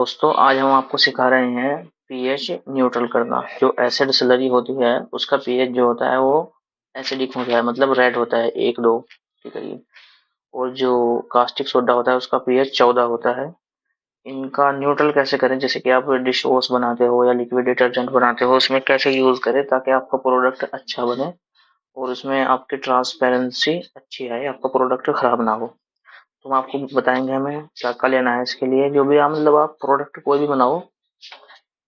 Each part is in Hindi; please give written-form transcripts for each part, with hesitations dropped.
दोस्तों आज हम आपको सिखा रहे हैं पीएच न्यूट्रल करना। जो एसिड स्लरी होती है उसका पीएच जो होता है वो एसिडिक होता है, मतलब रेड होता है, 1-2। ठीक है जी। और जो कास्टिक सोडा होता है उसका पीएच 14 होता है। इनका न्यूट्रल कैसे करें, जैसे कि आप डिश वॉश बनाते हो या लिक्विड डिटर्जेंट बनाते हो, उसमें कैसे यूज करें ताकि आपका प्रोडक्ट अच्छा बने और उसमें आपकी ट्रांसपेरेंसी अच्छी आए, आपका प्रोडक्ट खराब ना हो। तो हम आपको बताएंगे हमें क्या क्या लेना है इसके लिए। जो भी आप मतलब आप प्रोडक्ट कोई भी बनाओ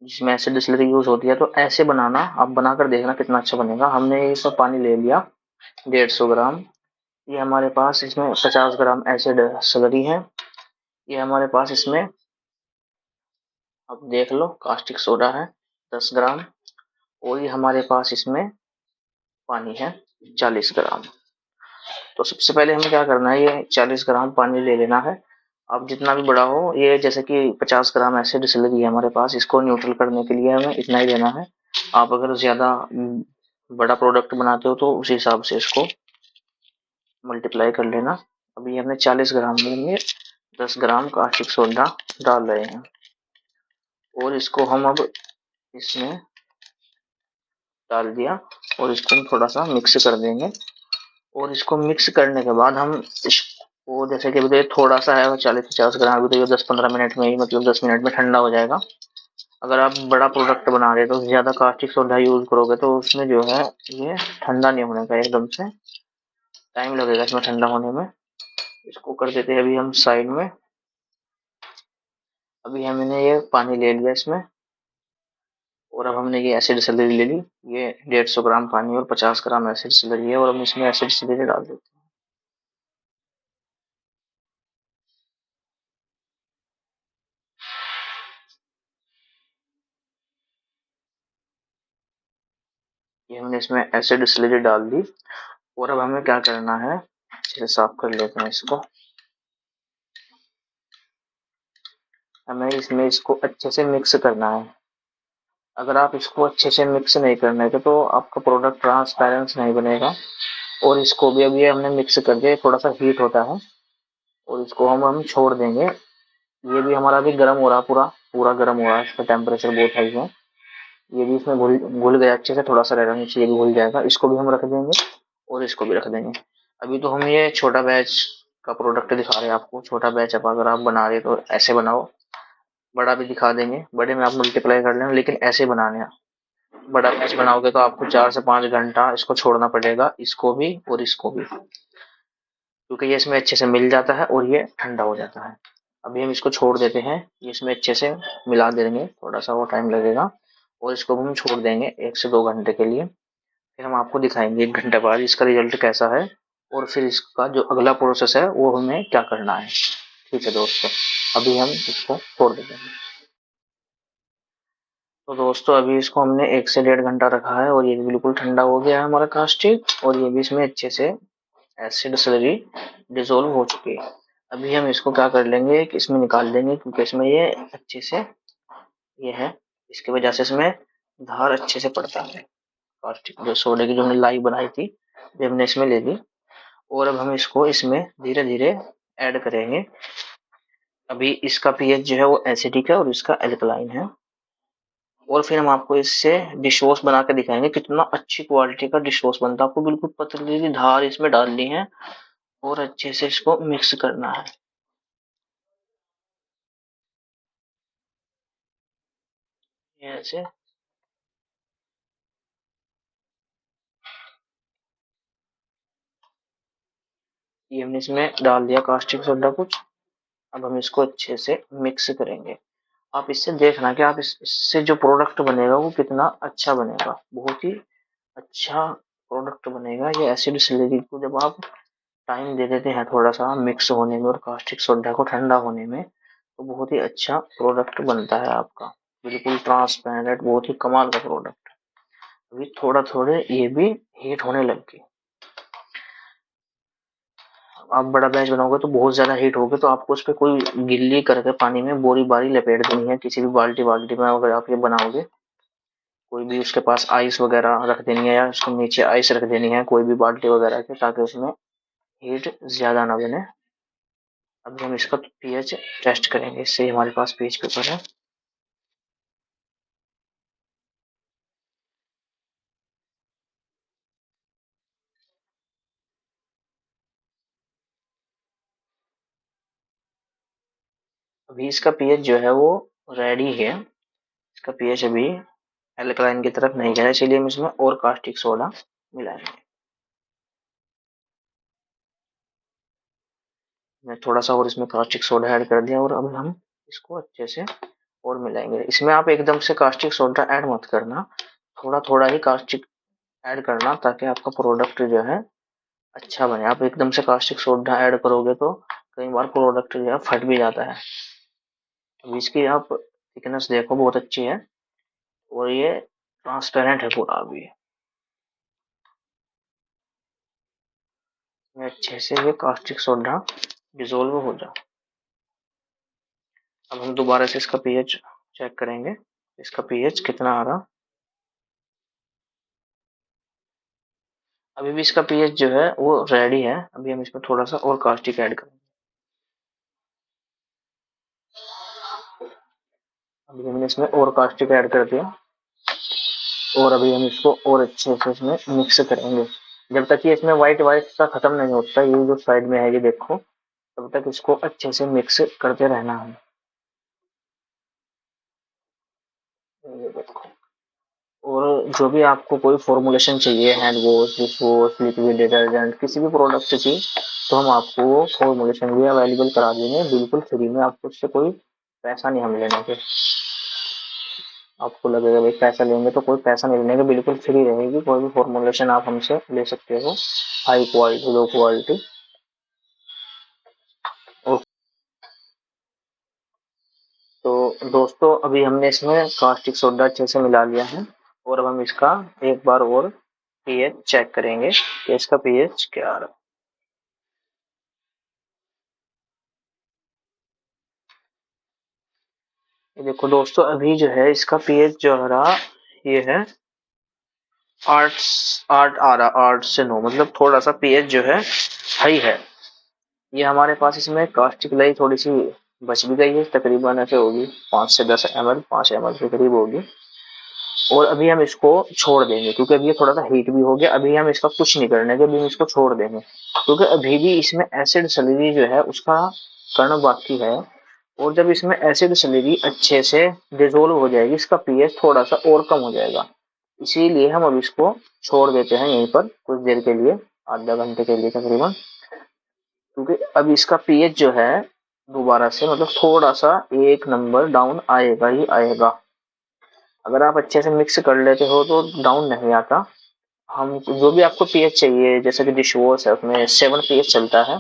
जिसमें एसिड डिस्टिलरी यूज होती है, तो ऐसे बनाना, आप बनाकर देखना कितना अच्छा बनेगा। हमने ये सब पानी ले लिया 150 ग्राम। ये हमारे पास इसमें 50 ग्राम एसिड स्लरी है। ये हमारे पास इसमें आप देख लो कास्टिक सोडा है 10 ग्राम। और ये हमारे पास इसमें पानी है 40 ग्राम। तो सबसे पहले हमें क्या करना है, ये 40 ग्राम पानी ले लेना है। अब जितना भी बड़ा हो, ये जैसे कि 50 ग्राम एसिड स्लरी है हमारे पास, इसको न्यूट्रल करने के लिए हमें इतना ही लेना है। आप अगर ज्यादा बड़ा प्रोडक्ट बनाते हो तो उसी हिसाब से इसको मल्टीप्लाई कर लेना। अभी हमने 40 ग्राम में 10 ग्राम कास्टिक सोडा डाल रहे हैं और इसको हम अब इसमें डाल दिया और इसको हम थोड़ा सा मिक्स कर देंगे। और इसको मिक्स करने के बाद हम इसको, जैसे कि अभी तो थोड़ा सा है 40-50 ग्राम, अभी तो ये 10-15 मिनट में ही, मतलब 10 मिनट में ठंडा हो जाएगा। अगर आप बड़ा प्रोडक्ट बना रहे हो तो ज्यादा कास्टिक सोडा यूज करोगे तो उसमें जो है ये ठंडा नहीं होने का, एकदम से टाइम लगेगा इसमें ठंडा होने में। इसको कर देते हैं अभी हम साइड में। अभी हमने ये पानी ले लिया इसमें और अब हमने ये एसिड स्लरी ले ली। ये 150 ग्राम पानी और 50 ग्राम एसिड स्लरी है और हम इसमें एसिड स्लरी डाल देते हैं। ये हमने इसमें एसिड स्लरी डाल दी और अब हमें क्या करना है, अच्छे से साफ कर लेते हैं इसको। हमें इसमें इसको अच्छे से मिक्स करना है। अगर आप इसको अच्छे से मिक्स नहीं करने के तो आपका प्रोडक्ट ट्रांसपेरेंट नहीं बनेगा। और इसको भी अभी हमने मिक्स करके, थोड़ा सा हीट होता है और इसको हम छोड़ देंगे। ये भी हमारा भी गर्म हो रहा, पूरा पूरा गर्म हो रहा है, इसका टेम्परेचर बहुत हाई है। ये भी इसमें घुल घुल गया अच्छे से, थोड़ा सा रह नीचे, ये भी घुल जाएगा। इसको भी हम रख देंगे और इसको भी रख देंगे। अभी तो हम ये छोटा बैच का प्रोडक्ट दिखा रहे हैं आपको। छोटा बैच अब अगर आप बना रहे तो ऐसे बनाओ, बड़ा भी दिखा देंगे, बड़े में आप मल्टीप्लाई कर लेना, लेकिन ऐसे बनाने हैं। बड़ा बैच बनाओगे तो आपको 4 से 5 घंटा इसको छोड़ना पड़ेगा, इसको भी और इसको भी, क्योंकि ये इसमें अच्छे से मिल जाता है और ये ठंडा हो जाता है। अभी हम इसको छोड़ देते हैं, ये इसमें अच्छे से मिला देंगे, थोड़ा सा वो टाइम लगेगा। और इसको हम छोड़ देंगे 1 से 2 घंटे के लिए। फिर हम आपको दिखाएंगे 1 घंटे बाद इसका रिजल्ट कैसा है और फिर इसका जो अगला प्रोसेस है वो हमें क्या करना है। ठीक है दोस्तों, अभी हम इसको छोड़ देते हैं। तो दोस्तों अभी इसको हमने 1 से 1.5 घंटा रखा है और ये बिल्कुल ठंडा हो गया है हमारा कास्टिक, और ये भी इसमें अच्छे से एसिड स्लरी डिसोल्व हो चुकी है। अभी हम इसको क्या कर लेंगे कि इसमें निकाल देंगे, क्योंकि इसमें ये अच्छे से ये है, इसकी वजह से इसमें धार अच्छे से पड़ता है। कास्टिक जो सोडे की जो हमने लाई बनाई थी ये हमने इसमें ले ली और अब हम इसको इसमें धीरे धीरे ऐड करेंगे। अभी इसका पीएच जो है वो एसिडिक है और इसका एल्कलाइन है। और फिर हम आपको इससे डिश वॉश बना के दिखाएंगे कितना अच्छी क्वालिटी का डिश वॉश बनता है। आपको बिल्कुल पतली सी धार इसमें डालनी है और अच्छे से इसको मिक्स करना है। ये ऐसे, ये हमने इसमें डाल दिया कास्टिक सोडा कुछ। अब हम इसको अच्छे से मिक्स करेंगे। आप इससे देखना कि आप इससे जो प्रोडक्ट बनेगा वो कितना अच्छा बनेगा, बहुत ही अच्छा प्रोडक्ट बनेगा। ये एसिड स्लरी को जब आप टाइम दे देते हैं थोड़ा सा मिक्स होने में और कास्टिक सोडा को ठंडा होने में, तो बहुत ही अच्छा प्रोडक्ट बनता है आपका, बिल्कुल ट्रांसपेरेंट, बहुत ही कमाल का प्रोडक्ट। अभी थोड़ा थोड़े ये भी हीट होने लग गए। आप बड़ा बैच बनाओगे तो बहुत ज्यादा हीट होगी, तो आपको उस पर कोई गिल्ली करके पानी में बोरी बारी लपेट देनी है, किसी भी बाल्टी बाल्टी में अगर आप ये बनाओगे। कोई भी उसके पास आइस वगैरह रख देनी है या उसके नीचे आइस रख देनी है, कोई भी बाल्टी वगैरह के, ताकि उसमें हीट ज्यादा ना बने। अभी हम इसका पीएच टेस्ट करेंगे। इससे हमारे पास पीएच पेपर है। अभी इसका पीएच जो है वो रेडी है। इसका पीएच अभी एल्कलाइन की तरफ नहीं गया, इसीलिए हम इसमें और कास्टिक सोडा मिलाएंगे। मैं थोड़ा सा और इसमें कास्टिक सोडा ऐड कर दिया और अब हम इसको अच्छे से और मिलाएंगे। इसमें आप एकदम से कास्टिक सोडा ऐड मत करना, थोड़ा थोड़ा ही कास्टिक ऐड करना, ताकि आपका प्रोडक्ट जो है अच्छा बने। आप एकदम से कास्टिक सोडा ऐड करोगे तो कई बार प्रोडक्ट जो है फट भी जाता है। अब इसकी आप थिकनेस देखो, बहुत अच्छी है और ये ट्रांसपेरेंट है पूरा। अभी इसमें अच्छे से ये कास्टिक सोडा डिजोल्व हो जाए। अब हम दोबारा से इसका पीएच चेक करेंगे, इसका पीएच कितना आ रहा। अभी भी इसका पीएच जो है वो रेडी है। अभी हम इसमें थोड़ा सा और कास्टिक ऐड करेंगे। अभी हमने इसमें और कास्टिक ऐड कर दिया और अभी हम इसको और अच्छे से इसमें मिक्स करेंगे जब तक ये इसमें व्हाइट व्हाइट सा खत्म नहीं होता। ये जो साइड में है ये देखो, तब तक इसको अच्छे से मिक्स करते रहना है। ये देखो। और जो भी आपको कोई फॉर्मुलेशन चाहिए, hand wash, dish wash, liquid detergent, किसी भी प्रोडक्ट की, तो हम आपको वो फॉर्मुलेशन भी अवेलेबल करा देंगे बिल्कुल फ्री में। आपको उससे कोई पैसा नहीं हम लेने के। आपको लगेगा भाई पैसा लेंगे, तो कोई पैसा नहीं लेने के, बिल्कुल फ्री रहेगी। कोई भी फॉर्मुलेशन आप हमसे ले सकते हो, हाई क्वालिटी, लो क्वालिटी। तो दोस्तों अभी हमने इसमें कास्टिक सोडा अच्छे से मिला लिया है और अब हम इसका एक बार और पीएच चेक करेंगे कि इसका पीएच क्या आ रहा है। देखो दोस्तों, अभी जो है इसका पीएच जो आ रहा ये है 8 8 आ रहा, 8 से 9, मतलब थोड़ा सा पीएच जो है हाई है। ये हमारे पास इसमें कास्टिक लाई थोड़ी सी बच भी गई है, तकरीबन ऐसे होगी 5 से 10 ml, 5 ml के करीब होगी। और अभी हम इसको छोड़ देंगे क्योंकि अभी ये थोड़ा सा हीट भी हो गया। अभी हम इसका कुछ नहीं करने के, अभी हम इसको छोड़ देंगे क्योंकि अभी भी इसमें एसिड सैलरी जो है उसका करना बाकी है। और जब इसमें एसिड सैलरी अच्छे से डिजोल्व हो जाएगी, इसका पीएच थोड़ा सा और कम हो जाएगा। इसीलिए हम अब इसको छोड़ देते हैं यहीं पर कुछ देर के लिए, आधा घंटे के लिए तकरीबन। क्योंकि अब इसका पीएच जो है दोबारा से मतलब थोड़ा सा एक नंबर डाउन आएगा ही आएगा। अगर आप अच्छे से मिक्स कर लेते हो तो डाउन नहीं आता। हम जो भी आपको पीएच चाहिए, जैसे कि डिश वॉश है उसमें 7 पीएच चलता है,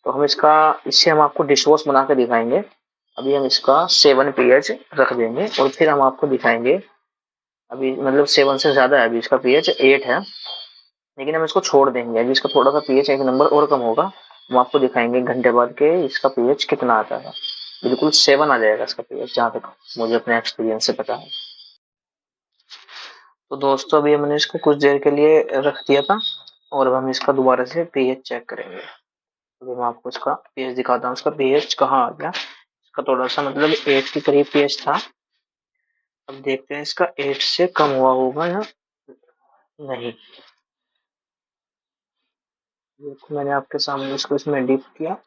तो हम इसका इससे हम आपको डिश वॉश बना के दिखाएंगे। अभी हम इसका 7 पीएच रख देंगे और फिर हम आपको दिखाएंगे। अभी मतलब 7 से ज्यादा है, अभी इसका पीएच 8 है, लेकिन हम इसको छोड़ देंगे। अभी इसका थोड़ा सा पीएच एक नंबर और कम होगा, हम आपको दिखाएंगे 1 घंटे बाद के इसका पीएच कितना आता है। बिल्कुल 7 आ जाएगा इसका पीएच, जहाँ तक मुझे अपने एक्सपीरियंस से पता है। तो दोस्तों अभी हमने इसको कुछ देर के लिए रख दिया था और अब हम इसका दोबारा से पीएच चेक करेंगे। अभी मैं आपको इसका पीएच दिखाता हूँ, इसका पीएच कहाँ आ गया। इसका थोड़ा सा मतलब 8 के करीब पीएच था। अब देखते हैं इसका 8 से कम हुआ होगा या नहीं। देखो मैंने आपके सामने इसको इसमें डिप किया,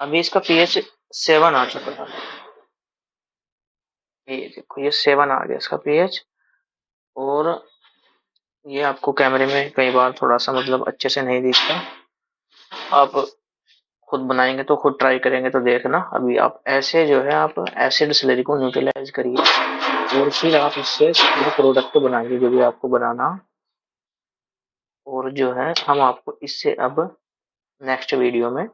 अभी इसका पीएच 7 आ चुका है। ये देखो, ये 7 आ गया इसका पीएच। और ये आपको कैमरे में कई बार थोड़ा सा मतलब अच्छे से नहीं दिखता। आप खुद बनाएंगे तो खुद ट्राई करेंगे तो देखना। अभी आप ऐसे जो है आप एसिड स्लरी को न्यूट्रलाइज करिए और फिर आप इससे प्रोडक्ट बनाइए जो भी आपको बनाना। और जो है हम आपको इससे अब नेक्स्ट वीडियो में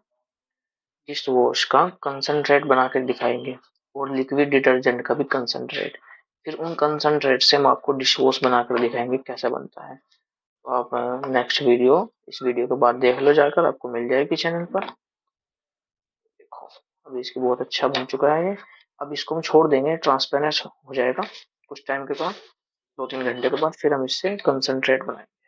डिश वॉश का कंसंट्रेट बना कर दिखाएंगे और लिक्विड डिटर्जेंट का भी कंसंट्रेट। फिर उन कंसंट्रेट से हम आपको डिश वॉश बनाकर दिखाएंगे कैसा बनता है। तो आप नेक्स्ट वीडियो इस वीडियो के बाद देख लो जाकर, आपको मिल जाएगी चैनल पर। देखो अभी इसकी बहुत अच्छा बन चुका है ये। अब इसको हम छोड़ देंगे, ट्रांसपेरेंट हो जाएगा कुछ टाइम के बाद, 2-3 घंटे के बाद फिर हम इससे कंसंट्रेट बनाएंगे।